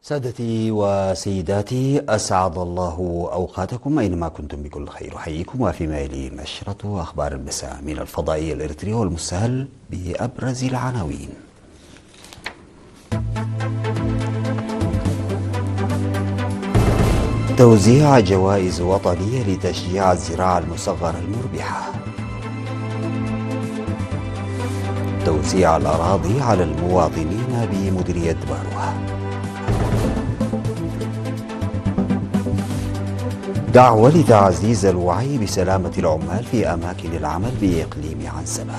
سادتي وسيداتي، أسعد الله أوقاتكم أينما كنتم بكل خير. أحييكم وفيما يلي نشرة أخبار المساء من الفضائية الإريترية والمستهل بأبرز العناوين. توزيع جوائز وطنية لتشجيع الزراعة المصغرة المربحة. توزيع الأراضي على المواطنين بمديرية باروة. دعوة لتعزيز الوعي بسلامة العمال في أماكن العمل بإقليم عنسبة.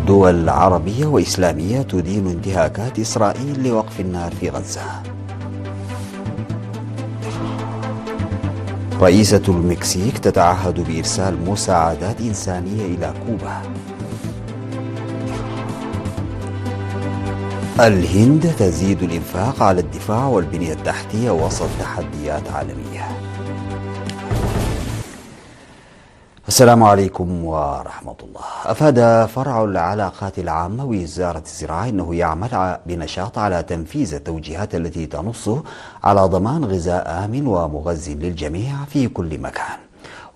دول عربية وإسلامية تدين انتهاكات إسرائيل لوقف النار في غزة. رئيسة المكسيك تتعهد بإرسال مساعدات إنسانية إلى كوبا. الهند تزيد الإنفاق على الدفاع والبنية التحتية وسط تحديات عالمية. السلام عليكم ورحمة الله. أفاد فرع العلاقات العامة ووزارة الزراعة أنه يعمل بنشاط على تنفيذ التوجيهات التي تنص على ضمان غذاء آمن ومغذي للجميع في كل مكان.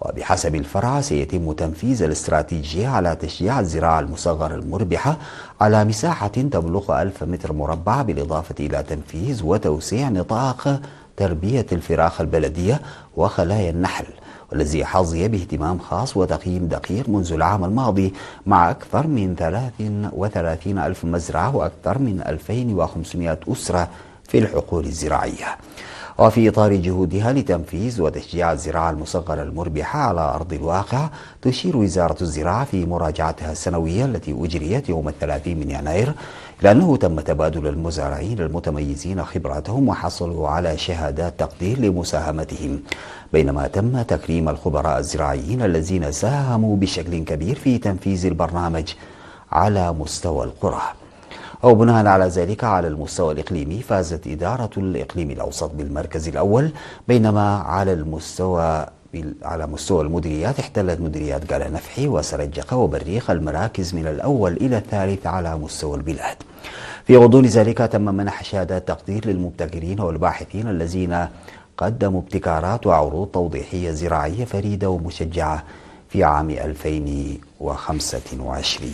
وبحسب الفرع سيتم تنفيذ الاستراتيجية على تشجيع الزراعة المصغرة المربحة على مساحة تبلغ 1000 متر مربع، بالإضافة إلى تنفيذ وتوسيع نطاق تربية الفراخ البلدية وخلايا النحل، والذي حظي باهتمام خاص وتقييم دقيق منذ العام الماضي مع أكثر من 33 ألف مزرعة وأكثر من 2500 أسرة في الحقول الزراعية. وفي إطار جهودها لتنفيذ وتشجيع الزراعة المصغرة المربحة على أرض الواقع، تشير وزارة الزراعة في مراجعتها السنوية التي أجريت يوم 30 من يناير إلى أنه تم تبادل المزارعين المتميزين خبراتهم وحصلوا على شهادات تقدير لمساهمتهم، بينما تم تكريم الخبراء الزراعيين الذين ساهموا بشكل كبير في تنفيذ البرنامج على مستوى القرى. أو بناء على ذلك، على المستوى الإقليمي فازت إدارة الإقليم الأوسط بالمركز الأول، بينما على مستوى المديريات احتلت مديريات قلعة نفحي وسرجقة وبريق المراكز من الأول إلى الثالث على مستوى البلاد. في غضون ذلك تم منح شهادات تقدير للمبتكرين والباحثين الذين قدموا ابتكارات وعروض توضيحية زراعية فريدة ومشجعة في عام 2025.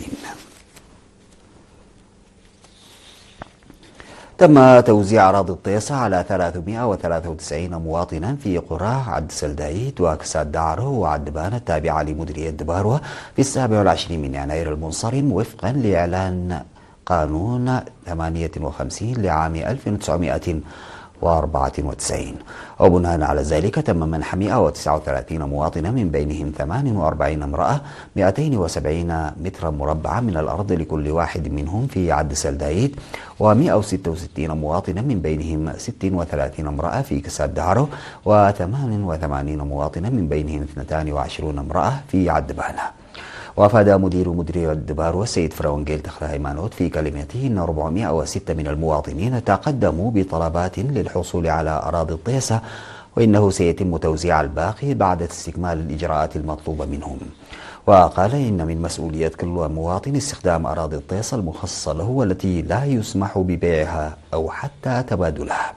تم توزيع أراضي الطيسة على 393 مواطنا في قرى عد سلدايت وكساد دعرو وعدبان التابعة لمديرية دباروة في 27 من يناير المنصرم، وفقا لإعلان قانون 58 لعام 1994. وبناء على ذلك تم منح 139 مواطنا من بينهم 48 امرأة 270 مترا مربعا من الأرض لكل واحد منهم في عد سلدايت، و166 مواطنا من بينهم 36 امرأة في كساد دعرو، و88 مواطنا من بينهم 22 امرأة في عدبانة. وأفاد مدير مديرية دباروة السيد فرونجيل تخلا هيمانوت في كلمته أن 406 من المواطنين تقدموا بطلبات للحصول على أراضي الطيسة، وإنه سيتم توزيع الباقي بعد استكمال الإجراءات المطلوبة منهم. وقال إن من مسؤولية كل مواطن استخدام أراضي الطيسة المخصصة له والتي لا يسمح ببيعها أو حتى تبادلها.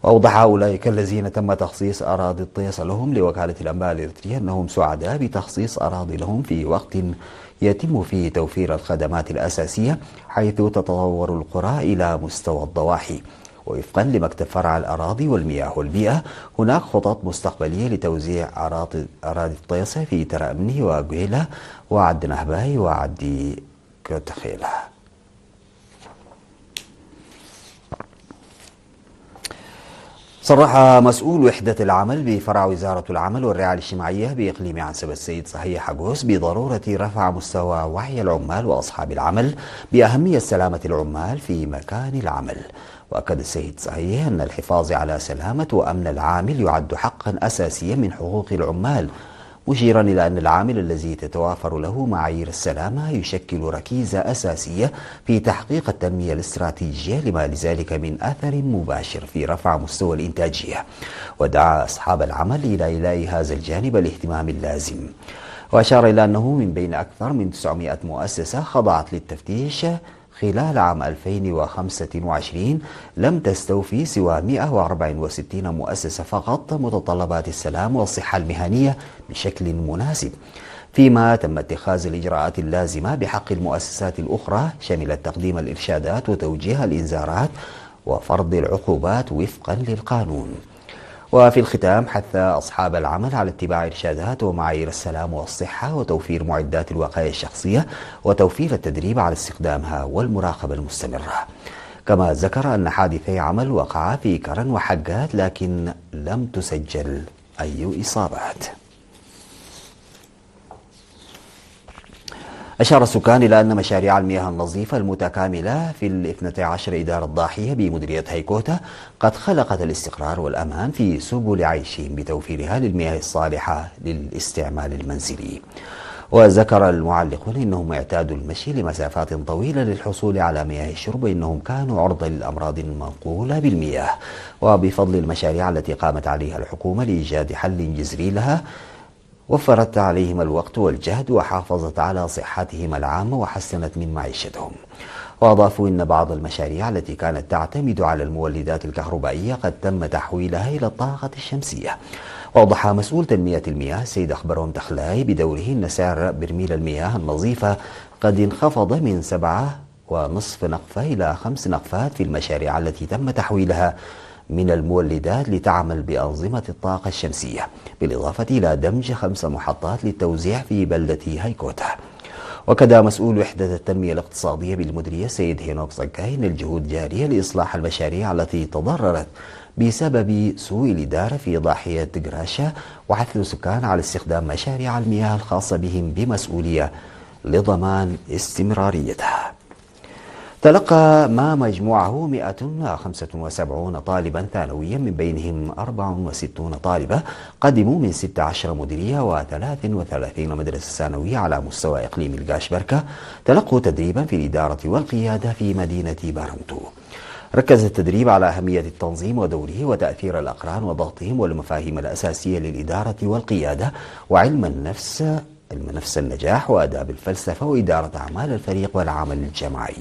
وأوضح أولئك الذين تم تخصيص أراضي الطيسة لهم لوكالة الأنباء الإريترية أنهم سعداء بتخصيص أراضي لهم في وقت يتم فيه توفير الخدمات الأساسية، حيث تتطور القرى إلى مستوى الضواحي. ووفقا لمكتب فرع الأراضي والمياه والبيئة، هناك خطط مستقبلية لتوزيع أراضي الطيسة في ترى أمني وقهيلة وعد نهباي وعد كتخيلة. صرح مسؤول وحدة العمل بفرع وزارة العمل والرعاية الاجتماعية بإقليم عنسبة السيد صهي حقوس بضرورة رفع مستوى وعي العمال وأصحاب العمل بأهمية سلامة العمال في مكان العمل. وأكد السيد صهي أن الحفاظ على سلامة وأمن العامل يعد حقا أساسيا من حقوق العمال، مشيرا إلى أن العامل الذي تتوافر له معايير السلامة يشكل ركيزة أساسية في تحقيق التنمية الاستراتيجية، لما لذلك من أثر مباشر في رفع مستوى الإنتاجية. ودعا أصحاب العمل إلى إيلاء هذا الجانب الاهتمام اللازم. وأشار إلى أنه من بين أكثر من 900 مؤسسة خضعت للتفتيش خلال عام 2025 لم تستوفي سوى 164 مؤسسة فقط متطلبات السلام والصحة المهنية بشكل مناسب، فيما تم اتخاذ الإجراءات اللازمة بحق المؤسسات الأخرى شملت تقديم الإرشادات وتوجيه الإنذارات وفرض العقوبات وفقا للقانون. وفي الختام حث أصحاب العمل على اتباع إرشادات ومعايير السلام والصحة وتوفير معدات الوقاية الشخصية وتوفير التدريب على استخدامها والمراقبة المستمرة. كما ذكر أن حادثي عمل وقعا في كرن وحقات لكن لم تسجل أي إصابات. أشار السكان إلى أن مشاريع المياه النظيفة المتكاملة في 12 إدارة ضاحية بمديرية هيكوتا قد خلقت الاستقرار والأمان في سبل عيشهم بتوفيرها للمياه الصالحة للاستعمال المنزلي. وذكر المعلقون أنهم اعتادوا المشي لمسافات طويلة للحصول على مياه الشرب، وأنهم كانوا عرضة للأمراض المنقولة بالمياه. وبفضل المشاريع التي قامت عليها الحكومة لإيجاد حل جذري لها وفرت عليهم الوقت والجهد وحافظت على صحتهم العامة وحسنت من معيشتهم. وأضافوا أن بعض المشاريع التي كانت تعتمد على المولدات الكهربائية قد تم تحويلها إلى الطاقة الشمسية. وأوضح مسؤول تنمية المياه السيد أخبرهم تخلاي بدوره أن سعر برميل المياه النظيفة قد انخفض من 7.5 نقفة إلى 5 نقفات في المشاريع التي تم تحويلها من المولدات لتعمل بأنظمة الطاقة الشمسية، بالإضافة إلى دمج 5 محطات للتوزيع في بلدة هيكوتا. وكذا مسؤول وحدة التنمية الاقتصادية بالمديرية سيد هينوك صقاي أن الجهود جارية لإصلاح المشاريع التي تضررت بسبب سوء الإدارة في ضاحية قراشة، وحث السكان على استخدام مشاريع المياه الخاصة بهم بمسؤولية لضمان استمراريتها. تلقى ما مجموعه 175 طالبا ثانويا، من بينهم 64 طالبة قدموا من 16 مديرية و33 مدرسة ثانوية على مستوى إقليم القاشبركة، تلقوا تدريبا في الإدارة والقيادة في مدينة بارنتو. ركز التدريب على أهمية التنظيم ودوره وتأثير الأقران وضغطهم والمفاهيم الأساسية للإدارة والقيادة وعلم النفس، علم نفس النجاح وآداب الفلسفة وإدارة أعمال الفريق والعمل الجماعي.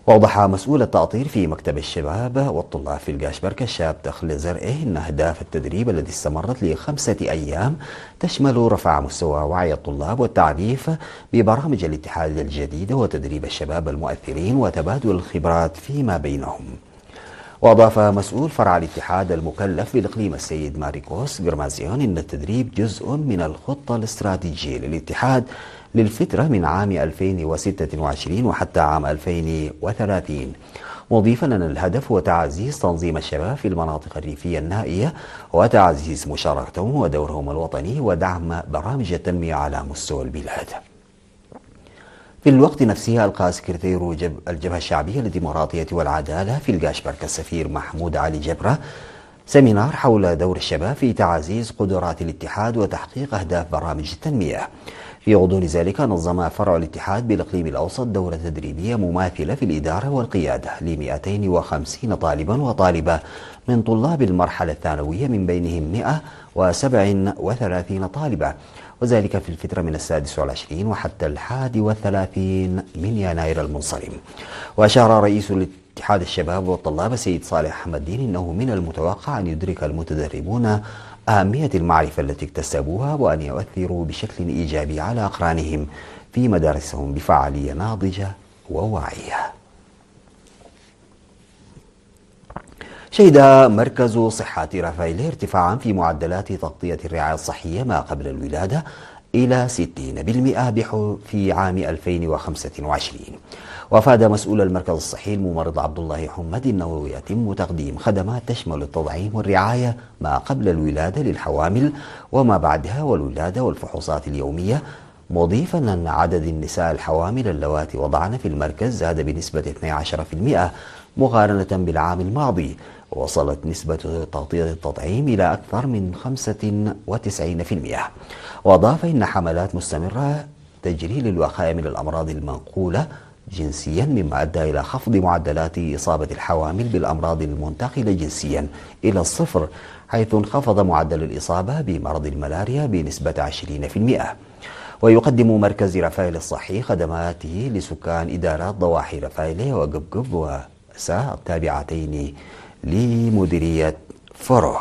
وأوضح مسؤول التأطير في مكتب الشباب والطلاب في القاشبركة الشاب دخل زرقه أن أهداف التدريب التي استمرت ل5 أيام تشمل رفع مستوى وعي الطلاب والتعريف ببرامج الاتحاد الجديدة وتدريب الشباب المؤثرين وتبادل الخبرات فيما بينهم. وأضاف مسؤول فرع الاتحاد المكلف بالإقليم السيد ماريكوس غرمازيون أن التدريب جزء من الخطة الاستراتيجية للاتحاد للفترة من عام 2026 وحتى عام 2030، مضيفا أن الهدف هو تعزيز تنظيم الشباب في المناطق الريفية النائية وتعزيز مشاركتهم ودورهم الوطني ودعم برامج التنمية على مستوى البلاد. في الوقت نفسه ألقى سكرتير الجبهة الشعبية للديمقراطية والعدالة في القاشبركة السفير محمود علي جبرة سيمينار حول دور الشباب في تعزيز قدرات الاتحاد وتحقيق أهداف برامج التنمية. في غضون ذلك نظم فرع الاتحاد بالإقليم الأوسط دورة تدريبية مماثلة في الإدارة والقيادة ل250 طالبا وطالبة من طلاب المرحلة الثانوية، من بينهم 137 طالبة، وذلك في الفترة من 26 وحتى 31 من يناير المنصرم. وأشار رئيس اتحاد الشباب والطلاب السيد صالح أحمد الدين أنه من المتوقع أن يدرك المتدربون أهمية المعرفة التي اكتسبوها وأن يؤثروا بشكل إيجابي على أقرانهم في مدارسهم بفعالية ناضجة وواعية. شهد مركز صحة رافائيل ارتفاعا في معدلات تغطية الرعاية الصحية ما قبل الولادة إلى 60% في عام 2025. وأفاد مسؤول المركز الصحي الممرض عبد الله حمد أنه يتم تقديم خدمات تشمل التطعيم والرعاية ما قبل الولادة للحوامل وما بعدها والولادة والفحوصات اليومية، مضيفا أن عدد النساء الحوامل اللواتي وضعن في المركز زاد بنسبة 12% مقارنة بالعام الماضي، ووصلت نسبة تغطية التطعيم إلى أكثر من 95%. وأضاف إن حملات مستمرة تجري للوقاية من الأمراض المنقولة جنسيا، مما أدى إلى خفض معدلات إصابة الحوامل بالأمراض المنتقلة جنسيا إلى الصفر، حيث انخفض معدل الإصابة بمرض الملاريا بنسبة 20%. ويقدم مركز رفايل الصحي خدماته لسكان إدارات ضواحي رفايلة وقبقب وسا التابعتين لمديرية فرو.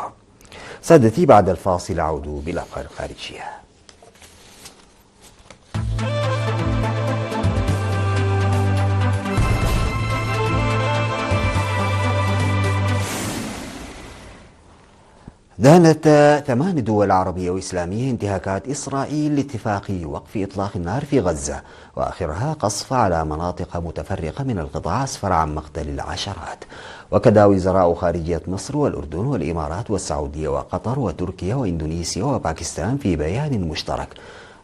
سادتي، بعد الفاصل أعود بالأخبار الخارجية. دهنت 8 دول عربية وإسلامية انتهاكات إسرائيل لاتفاق وقف إطلاق النار في غزة، وآخرها قصف على مناطق متفرقة من القطاع أسفر عن مقتل العشرات. وكذا وزراء خارجية مصر والأردن والإمارات والسعودية وقطر وتركيا وإندونيسيا وباكستان في بيان مشترك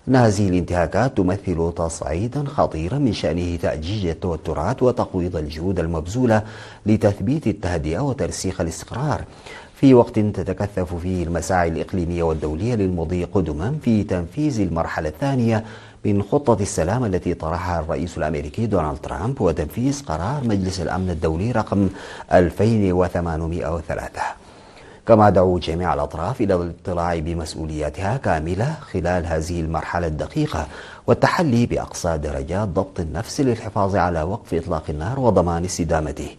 أن هذه الانتهاكات تمثل تصعيدا خطيرا من شأنه تأجيج التوترات وتقويض الجهود المبذولة لتثبيت التهدئة وترسيخ الاستقرار، في وقت تتكثف فيه المساعي الإقليمية والدولية للمضي قدما في تنفيذ المرحلة الثانية من خطة السلام التي طرحها الرئيس الأمريكي دونالد ترامب وتنفيذ قرار مجلس الأمن الدولي رقم 2803. كما دعوا جميع الأطراف إلى الاطلاع بمسؤولياتها كاملة خلال هذه المرحلة الدقيقة والتحلي بأقصى درجات ضبط النفس للحفاظ على وقف إطلاق النار وضمان استدامته،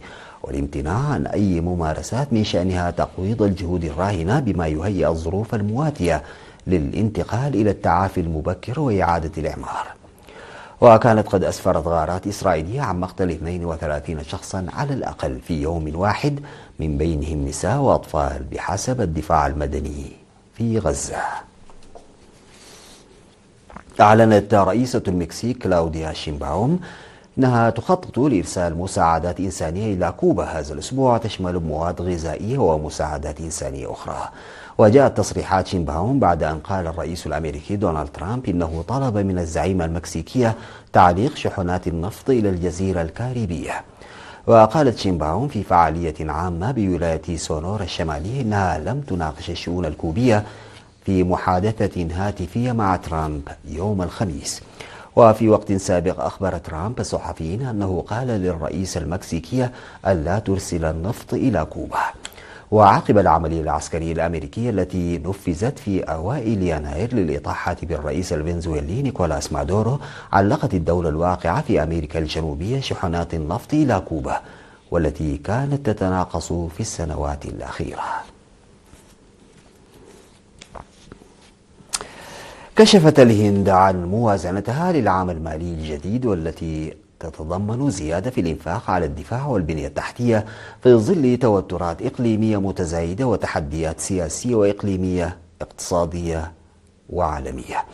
والامتناع عن أي ممارسات من شأنها تقويض الجهود الراهنة بما يهيئ الظروف المواتية للانتقال إلى التعافي المبكر وإعادة الإعمار. وكانت قد أسفرت غارات إسرائيلية عن مقتل 32 شخصا على الأقل في يوم واحد، من بينهم نساء وأطفال بحسب الدفاع المدني في غزة. أعلنت رئيسة المكسيك كلاوديا شينباوم أنها تخطط لإرسال مساعدات إنسانية إلى كوبا هذا الأسبوع تشمل مواد غذائية ومساعدات إنسانية أخرى. وجاءت تصريحات شينباوم بعد أن قال الرئيس الأمريكي دونالد ترامب إنه طلب من الزعيمة المكسيكية تعليق شحنات النفط إلى الجزيرة الكاريبية. وقالت شينباوم في فعالية عامة بولاية سونورا الشمالية إنها لم تناقش الشؤون الكوبية في محادثة هاتفية مع ترامب يوم الخميس. وفي وقت سابق أخبر ترامب الصحفيين أنه قال للرئيس المكسيكية ألا ترسل النفط إلى كوبا. وعقب العملية العسكرية الأمريكية التي نفذت في أوائل يناير للإطاحة بالرئيس الفنزويلي نيكولاس مادورو، علقت الدولة الواقعة في أمريكا الجنوبية شحنات النفط إلى كوبا، والتي كانت تتناقص في السنوات الأخيرة. كشفت الهند عن موازنتها للعام المالي الجديد، والتي تتضمن زيادة في الإنفاق على الدفاع والبنية التحتية في ظل توترات إقليمية متزايدة وتحديات سياسية وإقليمية اقتصادية وعالمية.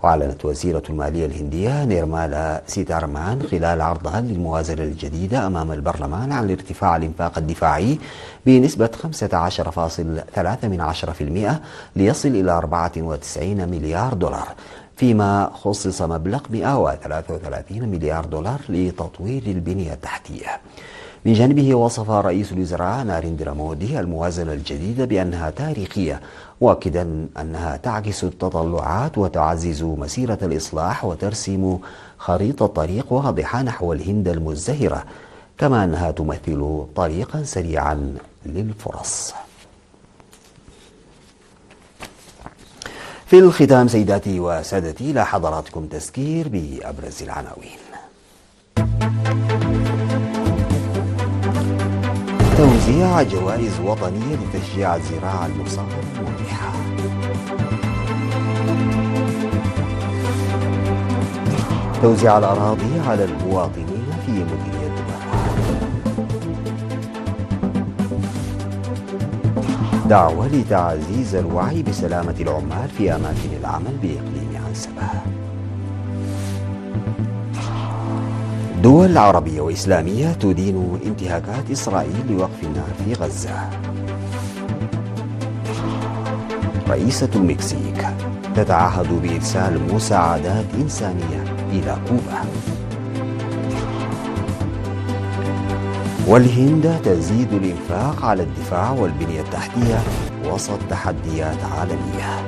وأعلنت وزيرة المالية الهندية نيرمالا سيتارمان خلال عرضها للموازنة الجديدة أمام البرلمان عن ارتفاع الإنفاق الدفاعي بنسبة 15.3% ليصل إلى 94 مليار دولار، فيما خصص مبلغ 133 مليار دولار لتطوير البنية التحتية. من جانبه وصف رئيس الوزراء ناريندرا مودي الموازنة الجديدة بأنها تاريخية، مؤكدا أنها تعكس التطلعات وتعزز مسيرة الإصلاح وترسم خريطة طريق واضحة نحو الهند المزدهرة، كما أنها تمثل طريقا سريعا للفرص. في الختام سيداتي وسادتي، إلى حضراتكم تذكير بأبرز العناوين. توزيع جوائز وطنية لتشجيع الزراعة المصغرة المنجحة. توزيع الأراضي على المواطنين في مديرية دمار. دعوة لتعزيز الوعي بسلامة العمال في أماكن العمل بإقليم عنسبة. دول عربية وإسلامية تدين انتهاكات إسرائيل لوقف النار في غزة. رئيسة المكسيك تتعهد بإرسال مساعدات إنسانية إلى كوبا. والهند تزيد الإنفاق على الدفاع والبنية التحتية وسط تحديات عالمية.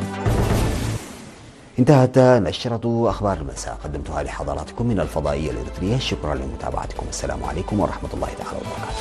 انتهت نشرة أخبار المساء، قدمتها لحضراتكم من الفضائية الإريترية. شكرا لمتابعتكم، السلام عليكم ورحمة الله تعالى وبركاته.